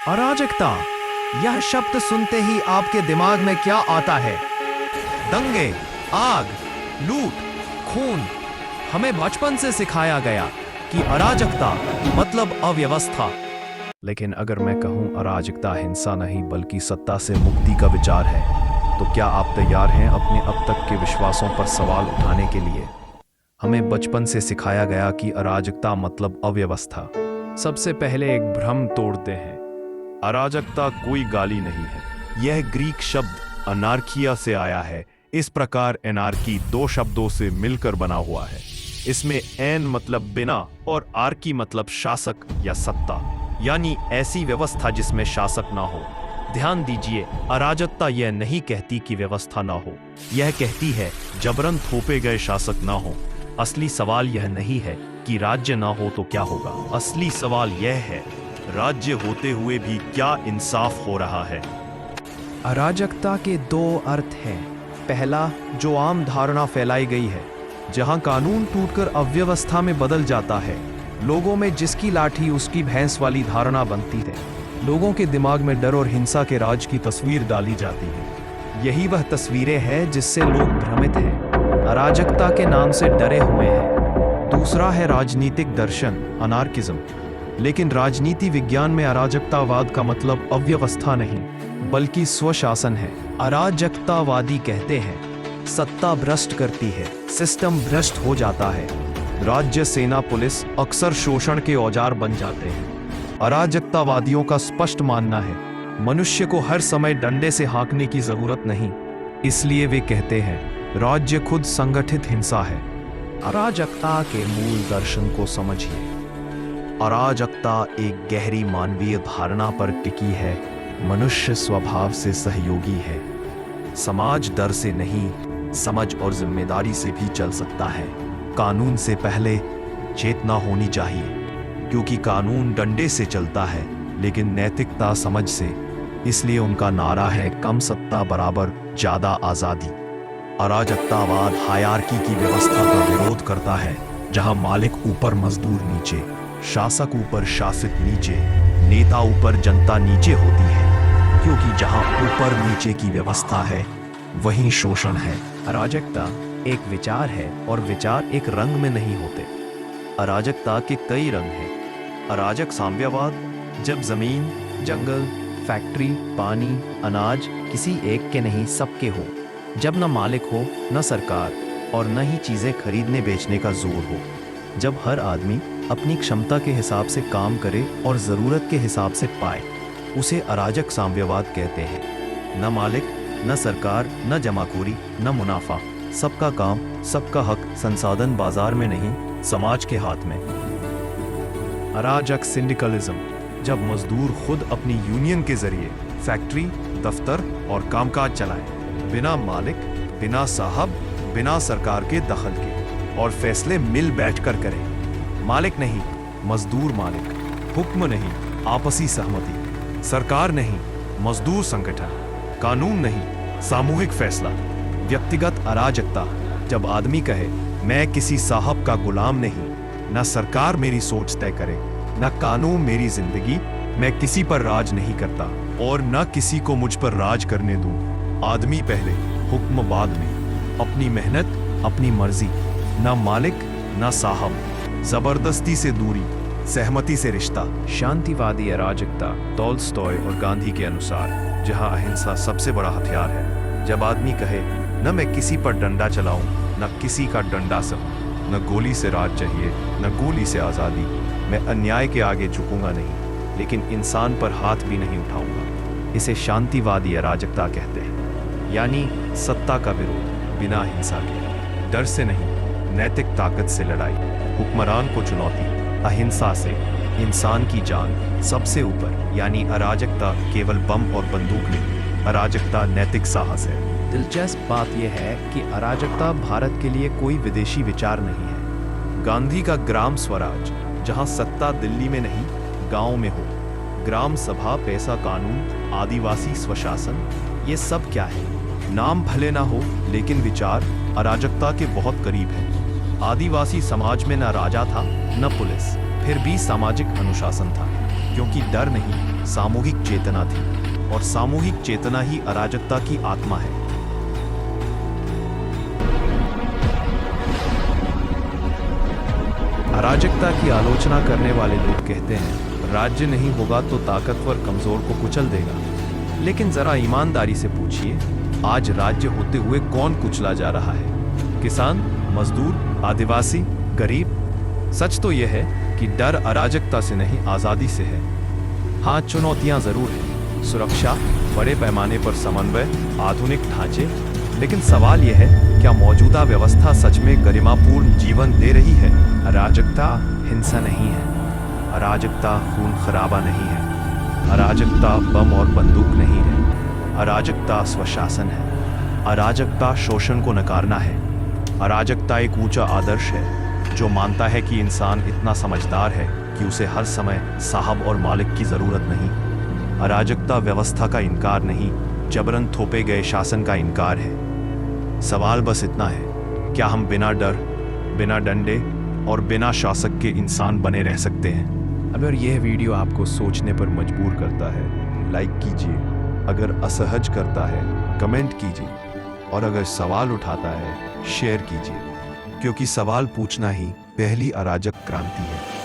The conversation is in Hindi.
अराजकता, यह शब्द सुनते ही आपके दिमाग में क्या आता है? दंगे, आग, लूट, खून। हमें बचपन से सिखाया गया कि अराजकता मतलब अव्यवस्था। लेकिन अगर मैं कहूं अराजकता हिंसा नहीं बल्कि सत्ता से मुक्ति का विचार है, तो क्या आप तैयार हैं अपने अब तक के विश्वासों पर सवाल उठाने के लिए? हमें बचपन से सिखाया गया कि अराजकता मतलब अव्यवस्था। सबसे पहले एक भ्रम तोड़ते हैं। अराजकता कोई गाली नहीं है। यह ग्रीक शब्द अनार्किया से आया है। इस प्रकार एनार्की दो शब्दों से मिलकर बना हुआ है। इसमें एन मतलब बिना और आर्की मतलब शासक या सत्ता, यानी ऐसी व्यवस्था जिसमें शासक ना हो। ध्यान दीजिए, अराजकता यह नहीं कहती कि व्यवस्था ना हो, यह कहती है जबरन थोपे गए शासक ना हो। असली सवाल यह नहीं है कि राज्य ना हो तो क्या होगा। असली सवाल यह है, राज्य होते हुए भी क्या इंसाफ हो रहा है। अराजकता के दो अर्थ हैं। पहला, जो आम धारणा फैलाई गई है, जहां कानून टूटकर अव्यवस्था में बदल जाता है। लोगों में जिसकी लाठी उसकी भैंस वाली धारणा बनती है। लोगों के दिमाग में डर और हिंसा के राज की तस्वीर डाली जाती है। यही वह तस्वीरें हैं जिससे लोग भ्रमित हैं, अराजकता के नाम से डरे हुए हैं। दूसरा है राजनीतिक दर्शन, अनार्किज्म। लेकिन राजनीति विज्ञान में अराजकतावाद का मतलब अव्यवस्था नहीं बल्कि स्वशासन है। अराजकतावादी कहते हैं सत्ता भ्रष्ट करती है, सिस्टम भ्रष्ट हो जाता है। राज्य, सेना, पुलिस अक्सर शोषण के औजार बन जाते हैं। अराजकतावादियों का स्पष्ट मानना है मनुष्य को हर समय डंडे से हाँकने की जरूरत नहीं। इसलिए वे कहते हैं राज्य खुद संगठित हिंसा है। अराजकता के मूल दर्शन को समझिए। अराजकता एक गहरी मानवीय धारणा पर टिकी है। मनुष्य स्वभाव से सहयोगी है। समाज डर से नहीं, समझ और जिम्मेदारी से भी चल सकता है। कानून से पहले चेतना होनी चाहिए, क्योंकि कानून डंडे से चलता है लेकिन नैतिकता समझ से। इसलिए उनका नारा है कम सत्ता बराबर ज्यादा आजादी। अराजकतावाद हायरार्की की व्यवस्था का विरोध करता है, जहां मालिक ऊपर मजदूर नीचे, शासक ऊपर शासित नीचे, नेता ऊपर जनता नीचे होती है। क्योंकि जहां ऊपर नीचे की व्यवस्था है वहीं शोषण है। अराजकता एक विचार है और विचार एक रंग में नहीं होते। अराजकता के कई रंग हैं। अराजक साम्यवाद, जब जमीन, जंगल, फैक्ट्री, पानी, अनाज किसी एक के नहीं सबके हो। जब न मालिक हो, न सरकार और न ही चीजें खरीदने बेचने का जोर हो। जब हर आदमी अपनी क्षमता के हिसाब से काम करे और जरूरत के हिसाब से पाए, उसे अराजक साम्यवाद कहते हैं। न मालिक, न सरकार, न जमाखोरी, न मुनाफा, सबका काम, सबका हक, संसाधन बाजार में नहीं समाज के हाथ में। अराजक सिंडिकलिज्म, जब मजदूर खुद अपनी यूनियन के जरिए फैक्ट्री, दफ्तर और कामकाज चलाएं, बिना मालिक, बिना साहब, बिना सरकार के दखल के, और फैसले मिल बैठकर करें। मालिक नहीं, मजदूर मालिक। हुक्म नहीं, आपसी सहमति। सरकार नहीं, मजदूर संगठन। कानून नहीं, सामूहिक फैसला। व्यक्तिगत अराजकता, जब आदमी कहे मैं किसी साहब का गुलाम नहीं, न सरकार मेरी सोच तय करे, न कानून मेरी जिंदगी, मैं किसी पर राज नहीं करता और न किसी को मुझ पर राज करने दूं। आदमी पहले, हुक्म बाद में। अपनी मेहनत, अपनी मर्जी। न मालिक, न साहब। जबरदस्ती से दूरी, सहमति से रिश्ता। शांतिवादी अराजकता, टॉल्स्टॉय और गांधी के अनुसार, जहां अहिंसा सबसे बड़ा हथियार है। जब आदमी कहे न मैं किसी पर डंडा चलाऊं, न किसी का डंडा सहूं, न गोली से राज चाहिए, न गोली से आजादी। मैं अन्याय के आगे झुकूंगा नहीं, लेकिन इंसान पर हाथ भी नहीं उठाऊंगा। इसे शांतिवादी अराजकता कहते हैं, यानी सत्ता का विरोध बिना हिंसा के। डर से नहीं, नैतिक ताकत से लड़ाई। हुक्मरान को चुनौती, अहिंसा से। इंसान की जान सबसे ऊपर, यानी अराजकता केवल बम और बंदूक नहीं, अराजकता नैतिक साहस है। दिलचस्प बात यह है कि अराजकता भारत के लिए कोई विदेशी विचार नहीं है। गांधी का ग्राम स्वराज, जहां सत्ता दिल्ली में नहीं गांव में हो, ग्राम सभा, पैसा कानून, आदिवासी स्वशासन, ये सब क्या है? नाम भले ना हो लेकिन विचार अराजकता के बहुत करीब है। आदिवासी समाज में न राजा था न पुलिस, फिर भी सामाजिक अनुशासन था, क्योंकि डर नहीं, सामूहिक चेतना थी और सामूहिक चेतना ही अराजकता की आत्मा है। अराजकता की आलोचना करने वाले लोग कहते हैं राज्य नहीं होगा तो ताकतवर कमजोर को कुचल देगा। लेकिन जरा ईमानदारी से पूछिए, आज राज्य होते हुए कौन कुचला जा रहा है? किसान, मजदूर, आदिवासी, गरीब? सच तो यह है कि डर अराजकता से नहीं, आजादी से है। हाँ, चुनौतियां जरूर हैं, सुरक्षा, बड़े पैमाने पर समन्वय, आधुनिक ढांचे, लेकिन सवाल यह है, क्या मौजूदा व्यवस्था सच में गरिमापूर्ण जीवन दे रही है? अराजकता हिंसा नहीं है, अराजकता खून खराबा नहीं है, अराजकता बम और बंदूक नहीं है, अराजकता स्वशासन है, अराजकता शोषण को नकारना है, अराजकता एक ऊंचा आदर्श है जो मानता है कि इंसान इतना समझदार है कि उसे हर समय साहब और मालिक की जरूरत नहीं। अराजकता व्यवस्था का इनकार नहीं, जबरन थोपे गए शासन का इनकार है। सवाल बस इतना है, क्या हम बिना डर, बिना डंडे और बिना शासक के इंसान बने रह सकते हैं? अगर यह वीडियो आपको सोचने पर मजबूर करता है, लाइक कीजिए। अगर असहज करता है, कमेंट कीजिए। और अगर सवाल उठाता है, शेयर कीजिए। क्योंकि सवाल पूछना ही पहली अराजक क्रांति है।